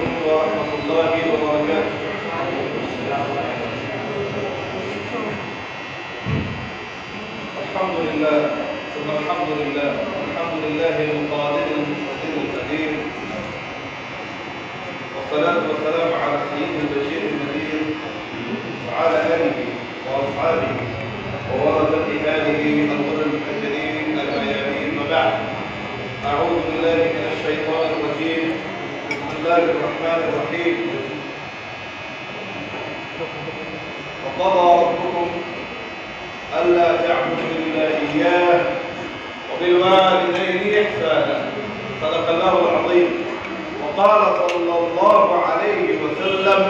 عليكم ورحمة الله وبركاته. الحمد لله ثم الحمد لله القادر المقتدر القدير، والصلاة والسلام على سيد البشير النذير وعلى آله وأصحابه وورثة آله الغر المحجلين الميامين، وبعد. أعوذ بالله من الشيطان الرجيم. بسم الله الرحمن الرحيم. وقضى ربكم ألا تعبدوا إلا إياه وبالوالدين إحسانا. صدق الله العظيم. وقال صلى الله عليه وسلم: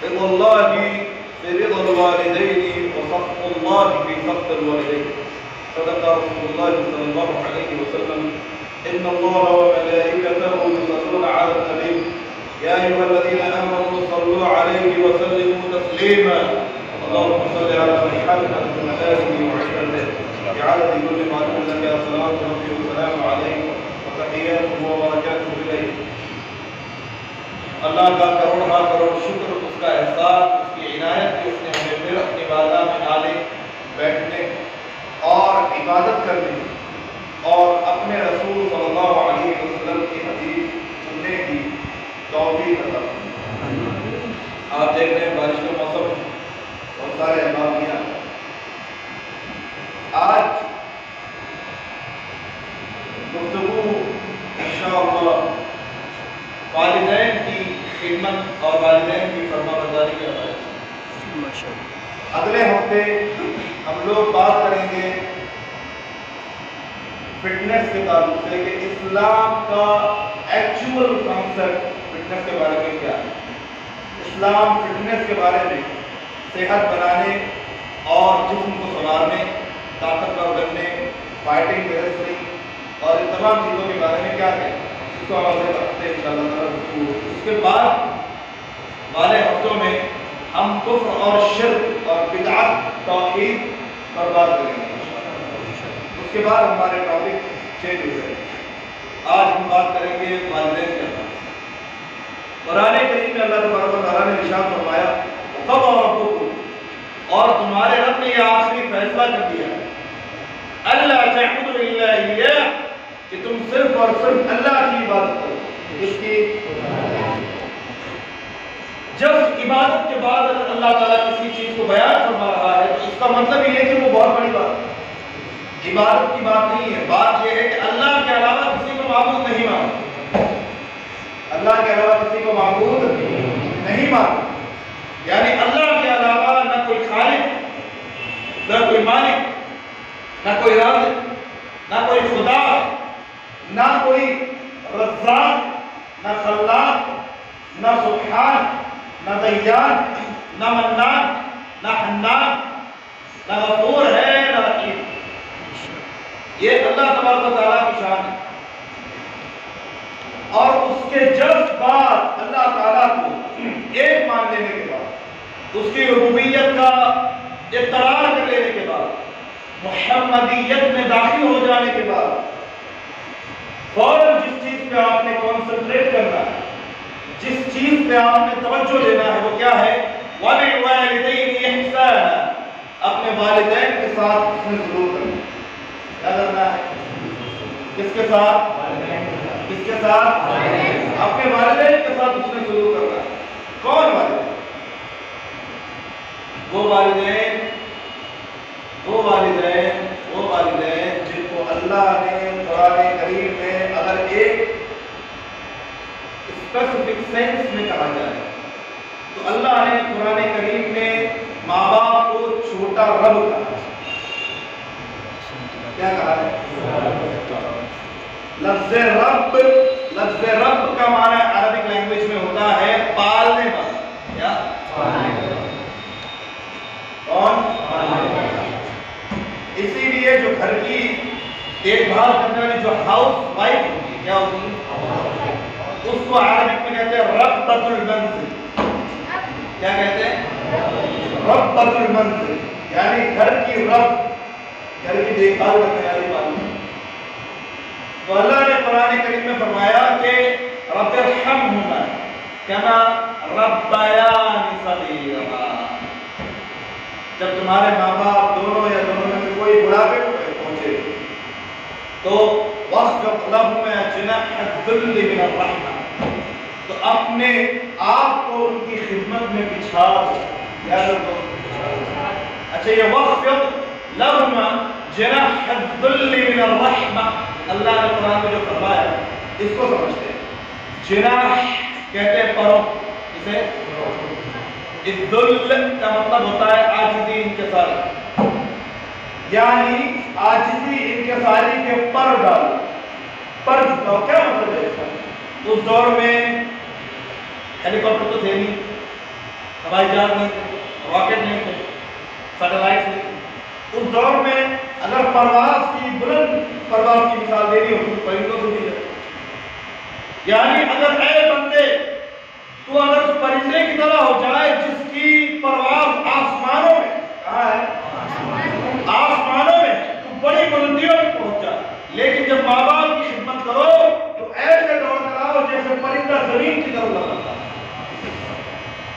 رضا الله في رضا الوالدين وسخط الله في سخط الوالدين. صدق رسول الله صلى الله عليه وسلم: إن الله وملائكته يصلون على النبي يا أيها الذين آمنوا صلوا عليه وسلموا تسليما. اللهم صل على محمد وعلى آله وعشرته بعدد كل معلوم لك يا صلاة ربي والسلام عليك وتحياته وبركاته إليك. اللہ کا کروڑ شکر، اس کا احسان، اس کی عنایت کہ اس نے ہمیں پھر اپنی بارگاہ میں آنے، بیٹھنے اور عبادت کرنے اور اپنے رسول صلی اللہ علیہ وسلم کی حدیث سننے کی توفیق عطا فرمائے۔ آپ دیکھ رہے ہیں بارش کا موسم، بہت سارے احباب یہاں۔ آج گفتگو انشاءاللہ والدین کی خدمت اور والدین کی فرمانبرداری کے حوالے سے۔ اگلے ہفتے ہم لوگ بات کریں گے فٹنس کے تعلق سے کہ اسلام کا ایکچول کانسیپٹ فٹنس کے بارے میں کیا ہے۔ اسلام فٹنس کے بارے میں صحت بنانے اور جسم کو سنوارنے، طاقتور بننے، فائٹنگ ریسلنگ اور ان تمام چیزوں کے بارے میں کیا ہے، اس کو ہم آگے بڑھتے ہیں انشاءاللہ تعالیٰ۔ اس کے بعد والے ہفتوں میں ہم کفر اور شرک اور بدعت توحید پر بات کریں گے۔ اس کے بعد ہمارے ٹاپک چینج ہو جائے گا۔ آج ہم بات کریں گے والدین کے بارے میں۔ قرآن کریم میں اللہ تبارک و تعالیٰ نے ارشاد فرمایا: وقضى ربكم، اور تمہارے رب نے یہ آخری فیصلہ کر دیا الا تعبدوا الا اياه، کہ تم صرف اور صرف اللہ کی عبادت کرو۔ اس کی جب عبادت کے بعد اگر اللہ تعالیٰ کسی چیز کو بیان فرما رہا ہے تو اس کا مطلب یہ ہے کہ وہ بہت بڑی بات ہے، عبادت کی بات نہیں ہے۔ بات یہ ہے کہ اللہ کے علاوہ کسی کو معبود نہیں مانو، اللہ کے علاوہ کسی کو معبود نہیں مانو، یعنی اللہ کے علاوہ نہ کوئی خالق، نہ کوئی مالک، نہ کوئی رازق، نہ کوئی خدا، نہ کوئی رزاق، نہ خلاق، نہ سبحان، نہ دیان، نہ منان، نہ حنان، نہ غفور ہے، نہ رحیم۔ یہ اللہ تبارک و تعالیٰ کی شان ہے۔ اور اس کے جسٹ بعد اللہ تعالیٰ کو ایک مان لینے کے بعد، اس کی ربوبیت کا اقرار کر لینے کے بعد، محمدیت میں داخل ہو جانے کے بعد، فوراً جس چیز پہ آپ نے کانسنٹریٹ کرنا ہے، جس چیز پہ آپ نے توجہ دینا ہے، وہ کیا ہے؟ وَبِالْوَالِدَيْنِ إِحْسَانًا، اپنے والدین کے ساتھ اس نے ضرور کرنا ہے۔ کیا کرنا ہے؟ کس کے ساتھ؟ کس کے ساتھ؟ اپنے والدین کے ساتھ اس نے ضرور کرنا ہے۔ کون والدین؟ وہ والدین جن کو اللہ نے قرآن کریم میں اگر ایک اسپیسیفک سینس میں کہا جائے تو اللہ نے قرآن کریم میں ماں باپ کو چھوٹا رب کہا ہے۔ کیا کہا ہے؟ لفظ رب کا معنی عربک لینگویج میں ہوتا ہے پالنے والا۔ کیا؟ کون؟ اسی لیے جو گھر کی دیکھ بھال کرنے والی جو ہاؤس وائف ہوتی ہے، کیا ہوتی ہے؟ اس کو عربک میں کہتے ہیں ربۃ المنزل۔ کیا کہتے ہیں؟ ربۃ المنزل، یعنی گھر کی رب، گھر کی دیکھ بھال کرنے والی بات۔ قرآن کریم میں فرمایا کہ رب ارحمہما کما ربیانی صغیرا، جب تمہارے ماں باپ دونوں یا دونوں میں سے کوئی بڑھاپے کو پہنچے تو واخفض لہما جناح الذل من الرحمہ، تو اپنے آپ کو ان کی خدمت میں بچھا دو. یاد رکھو. اچھا یہ واخفض لہما جناح الذل من الرحمہ اللہ نے قرآن میں جو فرمایا اس کو سمجھتے ہیں. جناح کہتے ہیں پروں، اسے الذل کا مطلب ہوتا ہے عاجزی انکساری، یعنی عاجزی انکساری کے پر ڈالو، پر جھکاؤ. کیا مطلب ہے اس کا؟ اس دور میں ہیلی کاپٹر تو تھے نہیں، ہوائی جہاز نہیں تھے، راکٹ نہیں تھے، سیٹلائٹ نہیں تھے. اس دور میں اگر پرواز کی بلند پرواز کی مثال دینی ہو تو پرندوں سے دی جائے. یعنی اگر اے بندے تو اگر اس پرندے کی طرح ہو جائے جس کی پرواز آسمانوں میں، کہاں ہے؟ آسمانوں میں، تو بڑی بلندیوں میں پہنچ جائے. لیکن جب ماں باپ کی خدمت کرو تو ایسے دوڑ کراؤ جیسے پرندہ زمین کی طرف لگتا ہے،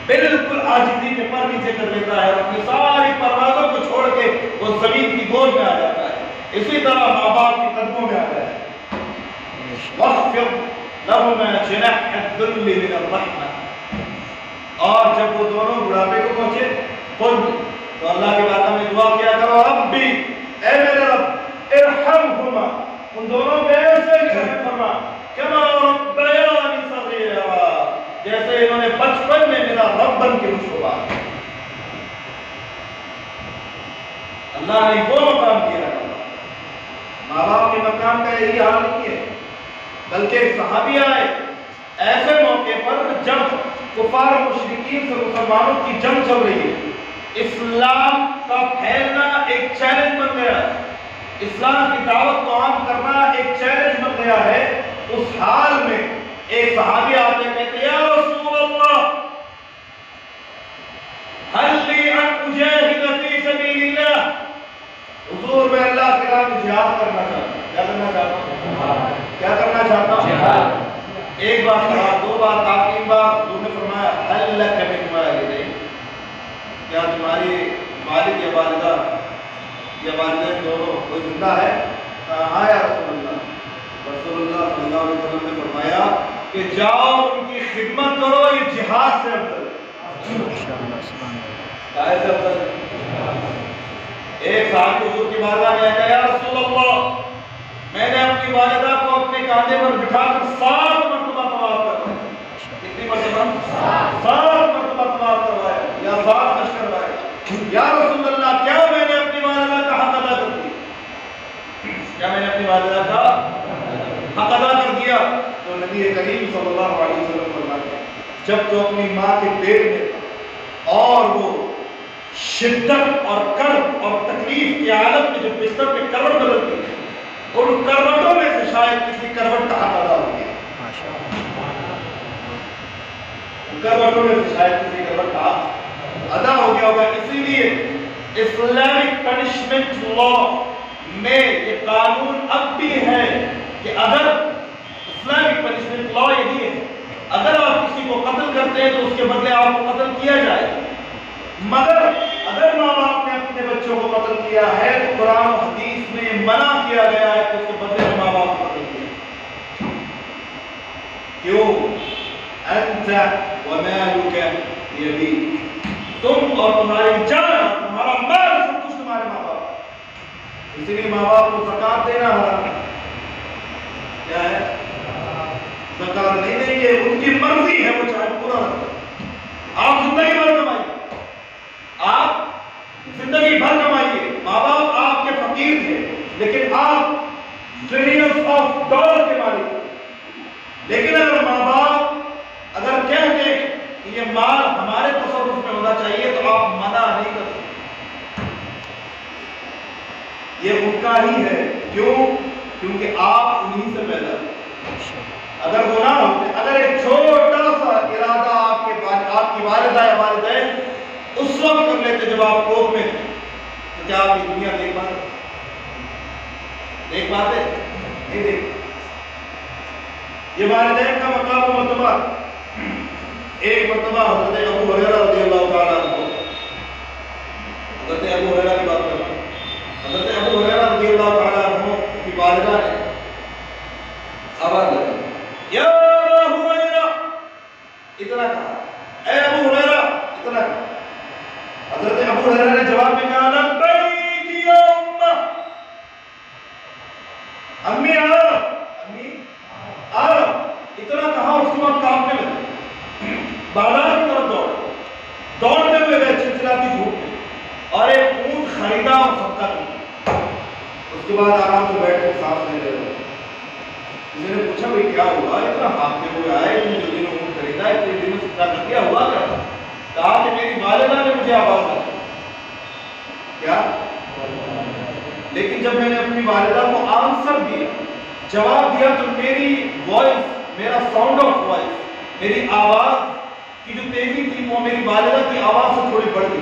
بالکل عاجزی کے پر نیچے کر لیتا ہے اور اپنی ساری پروازوں کو چھوڑ کے وہ زمین کی گود میں آ جاتا ہے. اسی طرح ماں باپ کے قدموں میں آ جائے. واخفض لہما جناح الذل من الرحمہ. اور جب وہ دونوں بڑھاپے کو پہنچے تو اللہ کے بارگاہ میں دعا کیا کرو، ربی اے میرے رب ارحمہما، ان دونوں پہ ایسے رحم فرما، کما ربیانی صغیرا، جیسے انہوں نے بچپن میں میرا رب بن کے مجھ کو پالا. اللہ نے وہ مقام دیا ہے. ماں باپ کے مقام کا یہی حال نہیں ہے، بلکہ ایک صحابی آئے ایسے موقع پر جب کفار و مشرکین سے مسلمانوں کی جنگ چل رہی ہے، اسلام کا پھیلنا ایک چیلنج بن گیا ہے، اسلام کی دعوت کو عام کرنا ایک چیلنج بن گیا ہے. اس حال میں ایک صحابی آتے کہتے یا رسول اللہ هل لی ان اجاہد فی سبیل اللہ، حضور میں اللہ کے راہ میں جہاد کرنا چاہتا ہوں. کیا کرنا چاہتا ہوں؟ کیا کرنا چاہتا ہوں؟ ایک بار کہا، دو بار کہا، تین بار. حضور نے فرمایا هل لک من والدین، کیا تمہاری والد یا والدہ یا والدین دونوں کوئی زندہ ہے؟ ہاں یا رسول اللہ. رسول اللہ صلی اللہ علیہ وسلم نے فرمایا کہ جاؤ ان کی خدمت کرو، یہ جہاد سے افضل ہے. سے افضل ہے. ایک صحابی حضور کی بارگاہ میں آیا، یا رسول اللہ میں نے اپنی والدہ کو اپنے کاندھے پر بٹھا کر 7 مرتبہ طواف کروایا. کتنی مرتبہ؟ 7 مرتبہ طواف کروایا یا 7 حج کروایا. یا رسول اللہ کیا میں نے اپنی والدہ کا حق ادا کر دیا؟ کیا میں نے اپنی والدہ کا حق ادا کر دیا؟ تو نبی کریم صلی اللہ علیہ وسلم فرماتے ہیں جب تو اپنی ماں کے پیٹ میں تھا اور وہ شدت اور کرب اور تکلیف کی حالت میں جو بستر پہ کروٹ بدلتی ہے، ان کروٹوں میں سے شاید کسی کروٹ کا حق ادا ہو گیا. کروٹوں میں سے شاید کسی کروٹ کا حق ادا ہو گیا ہوگا. اسی لیے اسلامک پنشمنٹ لا میں یہ قانون اب بھی ہے کہ اگر اسلامک پنشمنٹ لا یہی ہے، اگر آپ کسی کو قتل کرتے ہیں تو اس کے بدلے آپ کو قتل کیا جائے. مگر اگر ماں باپ نے اپنے بچوں کو قتل کیا ہے تو قرآن و حدیث میں منع کیا گیا ہے کہ اس کے بدلے میں ماں باپ کو قتل کیا. کیوں؟ انت ومالک یبیک، تم اور تمہاری جان، تمہارا مال، سب کچھ تمہارے ماں باپ. اسی لیے ماں باپ کو زکات دینا حرام ہے. کیا ہے؟ زکات نہیں دیں گے، ان کی مرضی ہے، وہ چاہے پورا رکھو. آپ زندگی بھر کمائیے، آپ زندگی بھر کمائیے. ماں باپ آپ کے فقیر تھے لیکن آپ بلینز آف ڈالر کے مالک. لیکن اگر ماں باپ اگر کہہ دیں کہ یہ مال ہمارے تصرف میں ہونا چاہیے تو آپ منع نہیں کر سکتے. یہ ان کا ہی ہے. کیوں؟ کیونکہ آپ انہی سے پیدا ہوئے. اگر وہ نہ ہوتے، اگر ایک چھوٹا سا ارادہ آپ کی والدہ یا والدین اس وقت کر لیتے جب آپ کوکھ میں تھے تو کیا آپ کی دنیا دیکھ پاتے؟ نہیں دیکھ. یہ والدین کا مقام و مرتبہ. ایک مرتبہ حضرت ابو ہریرہ رضی اللہ تعالیٰ عنہ، حضرت ابو ہریرہ کی بات کر رہا ہوں، حضرت ابو ہریرہ رضی اللہ تعالیٰ عنہ کی والدہ نے آواز لگائی، یا ابو ہریرہ، اتنا کہا، اے ابو ہریرہ، اتنا کہا. حضرت ابو ہریرہ نے جواب میں کہا، لبیک یا امہ، امی آؤ، امی آؤ، اتنا کہا. اس کے بعد کانپنے لگے، بازار کی طرف دوڑتے ہوئے گئے چلچلاتی دھوپ میں، اور ایک اونٹ خریدا اور صدقہ کیا. اس کے بعد آرام سے بیٹھ کے سانس لینے لگے. کسی نے پوچھا بھائی کیا ہوا، اتنا بھاگتے ہوئے آئے، اتنے جلدی میں اونٹ خریدا، اتنے دن میں صدقہ کر دیا، ہوا کیا؟ کہا کہ میری والدہ نے مجھے آواز دی. کیا؟ لیکن جب میں نے اپنی والدہ کو آنسر دیا، جواب دیا، تو میری وائس، میرا ساؤنڈ آف وائس، میری آواز کی جو تیزی تھی وہ میری والدہ کی آواز سے تھوڑی بڑھ گئی،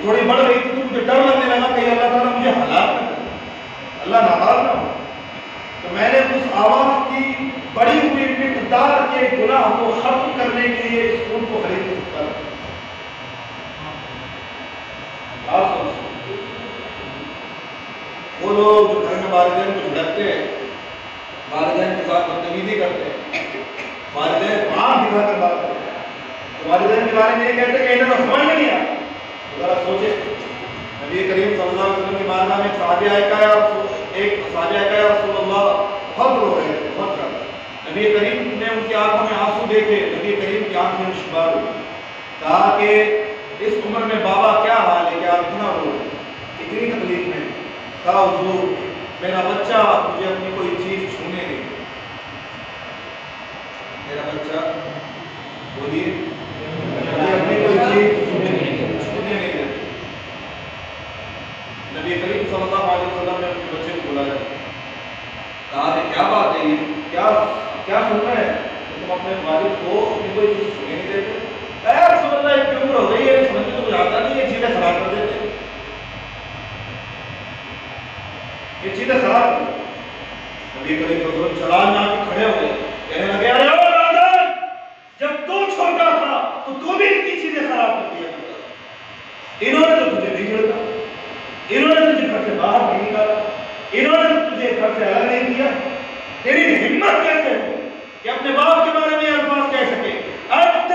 تھوڑی بڑھ گئی تھی. تو مجھے ڈر لگنے لگا کہ اللہ تعالیٰ مجھے ہلاک نہ کرے، اللہ ناراض نہ ہو. تو میں نے اس آواز کی بڑی ہوئی مقدار کے گناہ کو ختم کرنے کے لیے اس اونٹ کو خرید کے صدقہ کیا. وہ لوگ جو گھر میں والدین کو جھڑکتے ہیں، والدین کے ساتھ بدتمیزی کرتے ہیں، والدین کو آنکھ دکھا کر بات کرتے ہیں، تو والدین کے بارے میں یہ کہتے ہیں کہ انہیں تو سمجھ نہیں آتا. ذرا سوچے، نبی کریم صلی اللہ علیہ وسلم کی بارگاہ میں ایک صحابی آیا کہ یا رسول اللہ، بہت رو رہے ہیں، بہت زیادہ. نبی کریم نے ان کی آنکھوں میں آنسو دیکھے، نبی کریم کی آنکھیں اشکبار ہوئی. کہا کہ اس عمر میں بابا کیا حال ہے کہ آپ اتنا رو رہے ہیں، اتنی تکلیف میں. کہا حضور میرا بچہ مجھے اپنی کوئی چیز چھونے نہیں، میرا بچہ بولیے مجھے اپنی کوئی چیز چھونے نہیں دیتے. نبی کریم صلی اللہ علیہ وسلم نے اپنے بچے کو بلایا، کہا کہ کیا بات ہے، کیا سن رہے ہیں، تم اپنے والد کو اپنی کوئی چیز چھونے نہیں دیتے. اے رسول اللہ اتنی عمر ہو گئی ہے، سمجھ میں تو کچھ آتا نہیں، یہ چیزیں خراب کر دیتے، یہ چیزیں خراب کر دیتے. نبی کریم صلی اللہ علیہ وسلم چلان آ کے کھڑے ہو گئے، کہنے لگے ارے او نادان، جب تو چھوٹا تھا تو بھی اتنی چیزیں خراب کر دیا کرتا تھا. انہوں نے تو تجھے نہیں چھڑکا، انہوں نے تجھے گھر سے باہر نہیں نکالا، انہوں نے تجھے گھر سے الگ نہیں کیا. تیری ہمت کیسے ہو کہ اپنے باپ کے بارے میں الفاظ کہہ سکے، انت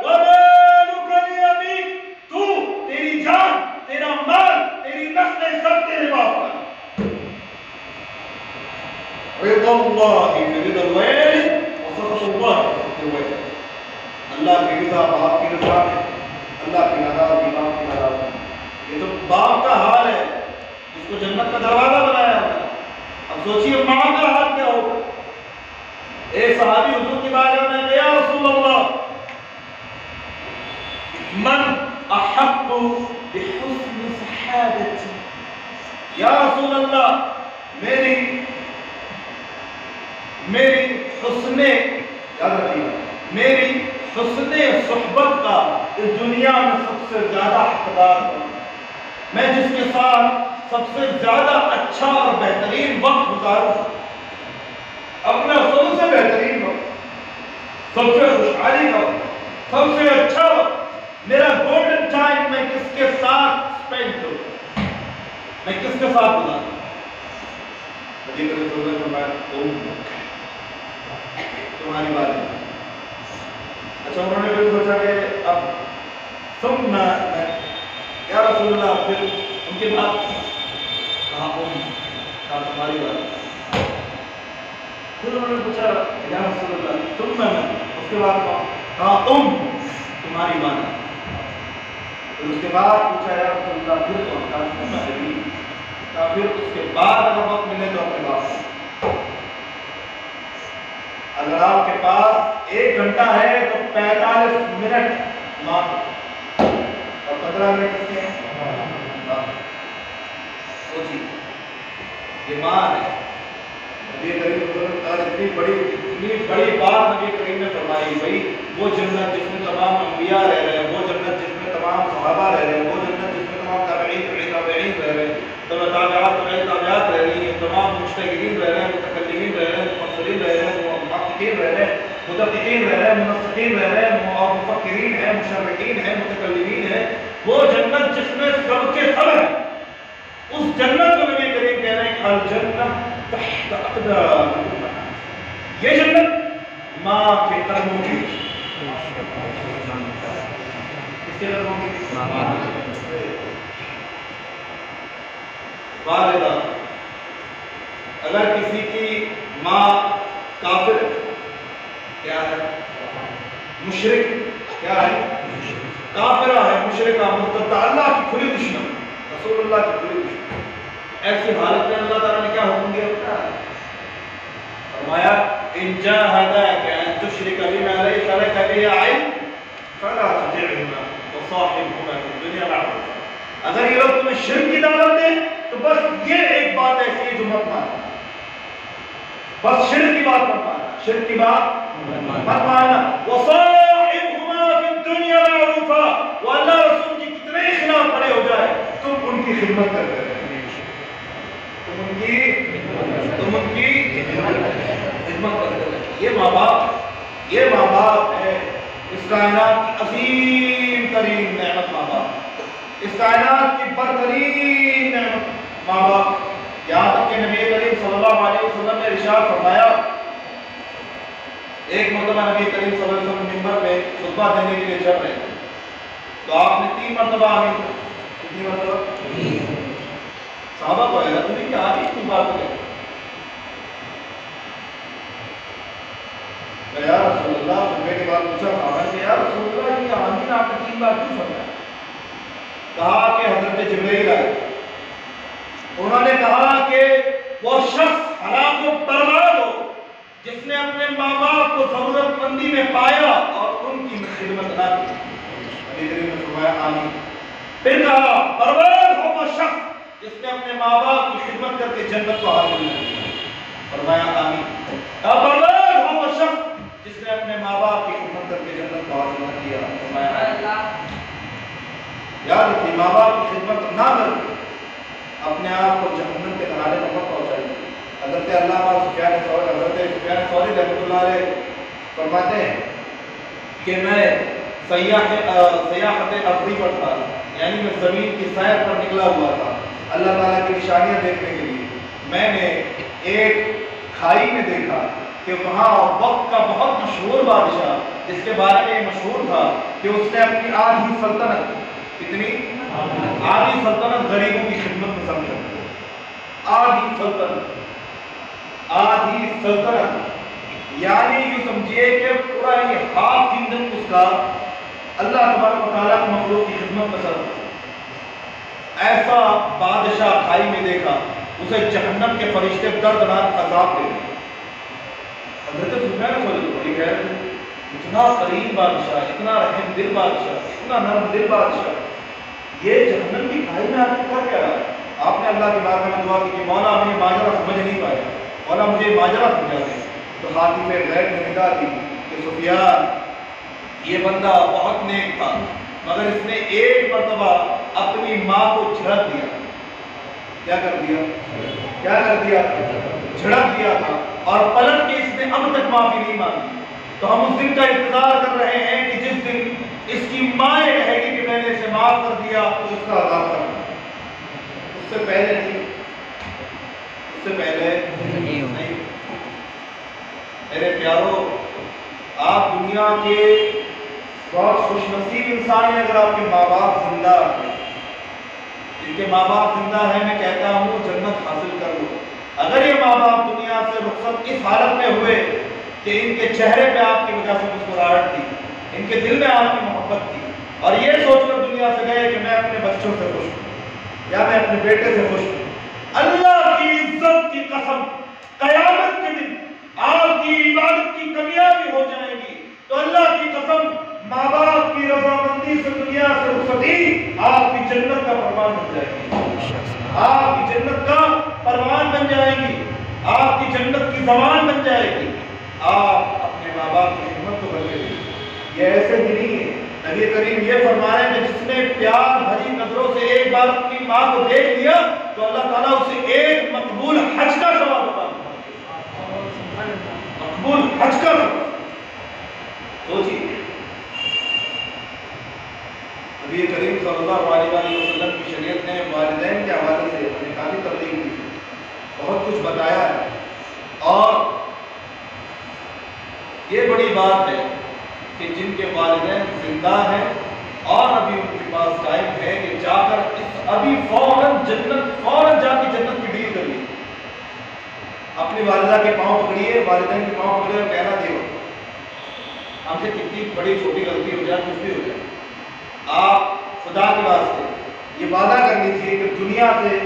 ومالک لیابیک، تو، تیری جان، تیرا مال، تیری نسلیں سب تیرے باپ کا. رضا اللہ فی رضا الوالد وسخط اللہ فی سخط الوالد. اللہ کی رضا باپ کی رضا ہے، اللہ کی ناراضگی باپ کی ناراضگی. یہ تو باپ کا حال ہے جس کو جنت کا دروازہ بنایا ہوا ہے. اب سوچیے ماں کا حال کیا ہوگا. ایک صحابی حضور کی بارگاہ میں گیا، رسول اللہ من احق بحسن صحابتی، یا رسول اللہ میری حسن، یاد رکھیے، میری حسن صحبت کا اس دنیا میں سب سے زیادہ حقدار ہوں. میں جس کے ساتھ سب سے زیادہ اچھا اور بہترین وقت گزاروں، اپنا سب سے بہترین وقت، سب سے خوشحالی کا وقت، سب سے اچھا وقت، میرا گولڈن ٹائم میں کس کے ساتھ سپینڈ کروں، میں کس کے ساتھ گزاروں. نبی کریم صلی اللہ علیہ وسلم فرمایا تمہاری بات ہے. اچھا انہوں نے پھر سوچا کہ اب ثم یا رسول اللہ، پھر ان کے بعد کہا کہا تمہاری بات. پھر انہوں نے پوچھا یا رسول اللہ ثم اس کے بعد کہا تمہاری بات. پھر اس کے بعد پوچھا یا رسول اللہ پھر کون؟ کہا ثم ابی. کہا پھر اس کے بعد اگر وقت ملے تو اپنے باپ. اگر آپ کے پاس 1 گھنٹہ ہے تو 45 منٹ ماں اور 15 منٹ کس کے ہیں؟ سوچیے، یہ ماں ہے. نبی کریم صلی اللہ علیہ وسلم اتنی بڑی بات نبی کریم نے فرمائی، بھائی وہ جنت جس میں تمام انبیاء رہ رہے ہیں، وہ جنت جس میں تمام صحابہ رہ رہے ہیں، وہ جنت جس میں تمام تابعین رہ رہے ہیں، تابعات رہ رہی ہیں، تمام مجتہدین رہ رہے ہیں، متکلمین رہ رہے ہیں، محققین رہ رہے ہیں، مدققین رہ رہے ہیں، منسقین رہ رہے ہیں، اور مفکرین ہیں، مشرحین ہیں، متکلمین ہیں، وہ جنت جس میں سب کے سب ہے، اس جنت کو نبی کریم کہہ رہے ہیں کہ الجنت تحت اقدام الامہات، یہ جنت ماں کے قدموں کی، کس کے قدموں کی؟ والدہ، اگر کسی کی ماں کافر کیا ہے، مشرک کیا ہے، کافرہ ہے، مشرکہ، مرتدہ، اللہ کی کھلی دشمن، رسول اللہ کی کھلی دشمن، ایسی حالت میں اللہ تعالیٰ نے کیا حکم دیا ہوتا ہے؟ فرمایا ان جاہداک ان تشرک بما لیس لک به علم فلا تطعهما وصاحبهما في الدنيا معروفا، اگر یہ لوگ تمہیں شرک کی دعوت دیں تو بس یہ ایک بات ایسی ہے جو مت ماننا، بس شرک کی بات مت ماننا، شرک کی بات مت ماننا، وصاحبهما في الدنيا معروفا، وہ اللہ رسول کی کتنے ہی خلاف کھڑے ہو جائے تم ان کی خدمت کرتے رہے، تم ان کی خدمت کرتے رہے۔ یہ ماں باپ ہے اس کائنات کی عظیم ترین نعمت، ماں باپ اس کائنات کی برترین نعمت ماں باپ، یہاں تک کہ نبی کریم صلی اللہ علیہ وسلم نے ارشاد فرمایا، ایک مرتبہ نبی کریم صلی اللہ علیہ وسلم منبر پہ خطبہ دینے کے لیے چڑھ رہے تھے تو آپ نے 3 مرتبہ آمین، کتنی مرتبہ؟ صحابہ کو حیرت ہوئی کہ آگے کیوں بات کریں؟ یا رسول اللہ، خطبے کے بعد پوچھا صحابہ سے، یا رسول اللہ یہ آمین آپ نے 3 بار کیوں فرمایا؟ کہا کہ حضرت جبرائیل آئے، انہوں نے کہا کہ وہ شخص ہلاک و برباد ہو جس نے اپنے ماں باپ کو ضرورت مندی میں پایا اور ان کی خدمت نہ کی۔ نبی کریم نے فرمایا آمین۔ پھر کہا برباد ہو وہ شخص جس نے اپنے ماں باپ کی خدمت کر کے جنت کو حاصل نہ کیا، فرمایا آمین۔ برباد ہو وہ شخص جس نے اپنے ماں باپ کی خدمت کر کے جنت کو حاصل نہ کیا، فرمایا آمین۔ یاد رکھیے ماں باپ کی خدمت نہ کر کے اپنے آپ کو جہنم کے کنارے پر مت پہنچائیے۔ حضرت علامہ سفیان ثوری رحمۃ اللہ علیہ فرماتے ہیں کہ میں سیاحت ارضی پر تھا، یعنی میں زمین کی سیر پر نکلا ہوا تھا اللہ تعالیٰ کی نشانیاں دیکھنے کے لیے، میں نے ایک کھائی میں دیکھا کہ وہاں وقت کا بہت مشہور بادشاہ، جس کے بارے میں یہ مشہور تھا کہ اس نے اپنی آدھی سلطنت، کتنی آدھی سلطنت غریبوں کی خدمت میں سمجھا، آدھی سلطنت یعنی یوں سمجھیے کہ پورا یہ ہاف کنگڈم اس کا اللہ تبارک و تعالیٰ کی مخلوق کی خدمت میں سر، ایسا بادشاہ کھائی میں دیکھا، اسے جہنم کے فرشتے دردناک عذاب دے دے۔ حضرت سفیان ثوری بڑی حیرت، اتنا قریب بادشاہ، اتنا رحم دل بادشاہ، اتنا نرم دل بادشاہ، یہ جہنم کی کھائی میں آپ کو کیا رہا ہے؟ آپ نے اللہ کی بارگاہ میں دعا کی کہ مولا ہمیں ماجرا سمجھ نہیں پایا، مولا مجھے ماجرا سمجھا دے۔ تو حاتم غیب نے نگاہ دی کہ سفیان یہ بندہ بہت نیک تھا مگر اس نے ایک مرتبہ اپنی ماں کو جھڑک دیا، کیا کر دیا؟ جھڑک دیا تھا، اور پلٹ کے اس نے اب تک معافی نہیں مانگی۔ تو ہم اس دن کا انتظار کر رہے ہیں کہ جس دن اس کی ماں یہ کہے گی کہ میں نے اسے معاف کر دیا تو اس کا عذاب کرنا، اس سے پہلے نہیں۔ میرے پیارو، آپ دنیا کے بہت خوش نصیب انسان ہیں اگر آپ کے ماں باپ زندہ ہیں، جن کے ماں باپ زندہ ہیں، میں کہتا ہوں جنت حاصل کر لو۔ اگر یہ ماں باپ دنیا سے رخصت اس حالت میں ہوئے کہ ان کے چہرے پہ آپ کی وجہ سے مسکراہٹ تھی، ان کے دل میں آپ کی محبت تھی، اور یہ سوچ کر دنیا سے گئے کہ میں اپنے بچوں سے خوش ہوں یا میں اپنے بیٹے سے خوش ہوں، اللہ کی عزت کی قسم قیامت کے دن آپ کی عبادت کی کمیاں بھی ہو جائیں گی تو اللہ کی قسم ماں باپ کی رضامندی سے دنیا سے رخصتی آپ کی جنت کا پروان بن جائے گی، آپ کی جنت کا پروان بن جائے گی، آپ کی جنت کی زبان بن جائے گی۔ آپ اپنے ماں باپ کی خدمت کو کریں گے، یہ ایسے ہی نہیں ہے۔ نبی کریم یہ فرما رہے ہیں کہ جس نے پیار بھری نظروں سے ایک بار اپنی ماں کو دیکھ لیا تو اللہ تعالیٰ اسے ایک مقبول حج کا ثواب عطا کرے، مقبول حج کا کچھ بتایا ہے، اور یہ بڑی بات ہے کہ جن کے والدین زندہ ہیں اور ابھی ان کے پاس ٹائم ہے کہ جا کر ابھی فوراً جا کے جنت کی ڈیل کریے. اپنی والدہ کے پاؤں پکڑیے، والدین کے پاؤں پکڑیے اور کہنا دیو ہم سے کتنی بڑی چھوٹی غلطی ہو جائے، کچھ بھی ہو جائے، آپ خدا کے واسطے یہ وعدہ کر لیجیے کہ دنیا سے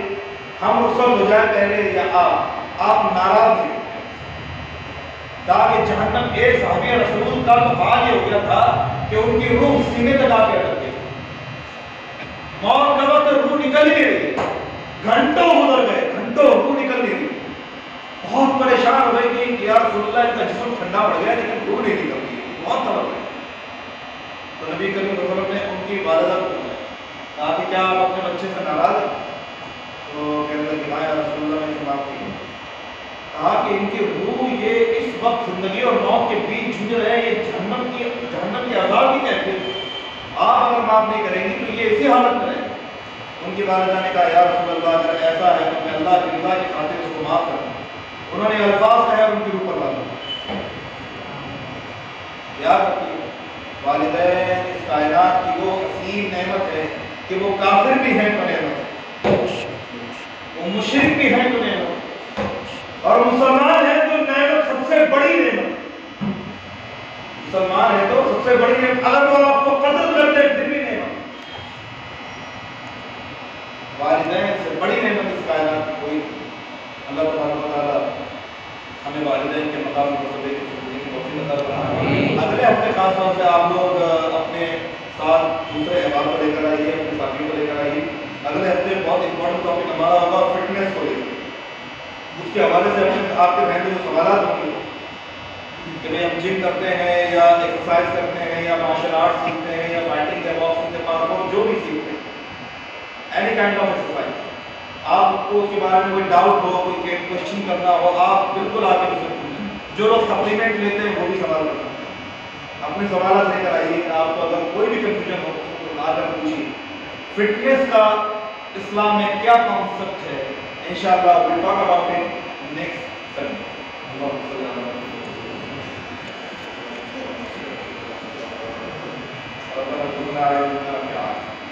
ہم رخصت ہو جائے پہلے یا آپ ناراض نہیں. تاکہ جہنم ایک صحابی رسول کا تو حال یہ ہو گیا تھا کہ ان کی روح سینے تک آ کے اٹک گئی. موت کا وقت روح نکل ہی نہیں رہی، گھنٹوں گزر گئے، گھنٹوں روح نکل نہیں رہی. بہت پریشان ہو گئے کہ یا رسول اللہ ان کا جسم ٹھنڈا پڑ گیا لیکن روح نہیں نکل رہی، بہت تڑپ گئے. تو نبی کریم صلی اللہ علیہ وسلم نے ان کی والدہ کو پوچھا، کہا کہ کیا آپ اپنے بچے سے ناراض ہیں؟ تو کہنے لگے ہاں یا رسول اللہ، میں اسے معاف کیجیے. کہا کہ ان کی روح یہ اس وقت زندگی اور موت کے بیچ جھنڈ رہے ہیں، یہ جہنم کی عذاب کی کیفیت ہے. آپ اگر معاف نہیں کریں گی تو یہ اسی حالت میں رہے. ان کی والدہ نے کہا یا رسول اللہ اگر ایسا ہے تو میں اللہ کی رضا کی خاطر اس کو معاف کروں. انہوں نے الفاظ کہے اور ان کی روح پر ڈالا. یاد رکھیے والدین اس کائنات کی وہ عظیم نعمت ہے کہ وہ کافر بھی ہیں تو نعمت ہے، وہ مشرک بھی ہیں تو نعمت ہے، اور مسلمان ہے تو نعمت سب سے بڑی نعمت. مسلمان ہے تو سب سے بڑی نعمت، اگر وہ آپ کو قتل کر دے پھر بھی نعمت. والدین سے بڑی نعمت اس کائنات کی کوئی. اللہ تبارک و تعالیٰ ہمیں والدین کے مقام پر توفیق عطا فرمائے. اگلے ہفتے خاص طور سے آپ لوگ اپنے ساتھ دوسرے احباب کو لے کر آئیے، اپنے ساتھیوں کو لے کر آئیے. اگلے ہفتے بہت امپورٹنٹ ٹاپک ہمارا ہوگا فٹنس کو لے کر. اس کے حوالے سے آپ کے ذہن میں جو سوالات ہوں گے کہ بھئی ہم جم کرتے ہیں یا ایکسرسائز کرتے ہیں یا مارشل آرٹ سیکھتے ہیں یا فائٹنگ یا باکسنگ یا پارکور جو بھی سیکھتے ہیں، اینی کائنڈ آف ایکسرسائز، آپ کو اس کے بارے میں کوئی ڈاؤٹ ہو، کوئی کوشچن کرنا ہو، آپ بالکل آ کے مجھ سے پوچھیں. جو لوگ سپلیمنٹ لیتے ہیں وہ بھی سوال کر سکتے ہیں. اپنے سوالات لے کر آئیے. آپ کو اگر کوئی بھی کنفیوژن ہو تو آ کر پوچھیے. فٹنس کا اسلام میں کیا کانسیپٹ ہے، انشاءاللہ we'll talk about it next Sunday. اللهم صل على محمد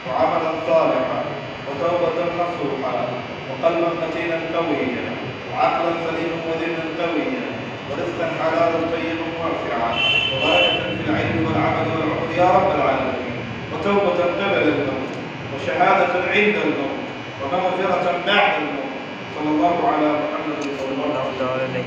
وعملا صالحا وتوبة نصوحا وقلبا متينا قويا وعقلا سليما ودينا قويا ورزقا حلالا طيبا واسعا وبركة في العلم والعمل والعمر يا رب العالمين وتوبة قبل الموت وشهادة عند الموت ومغفرة بعد الموت. صلى الله على محمد صلى الله عليه وسلم.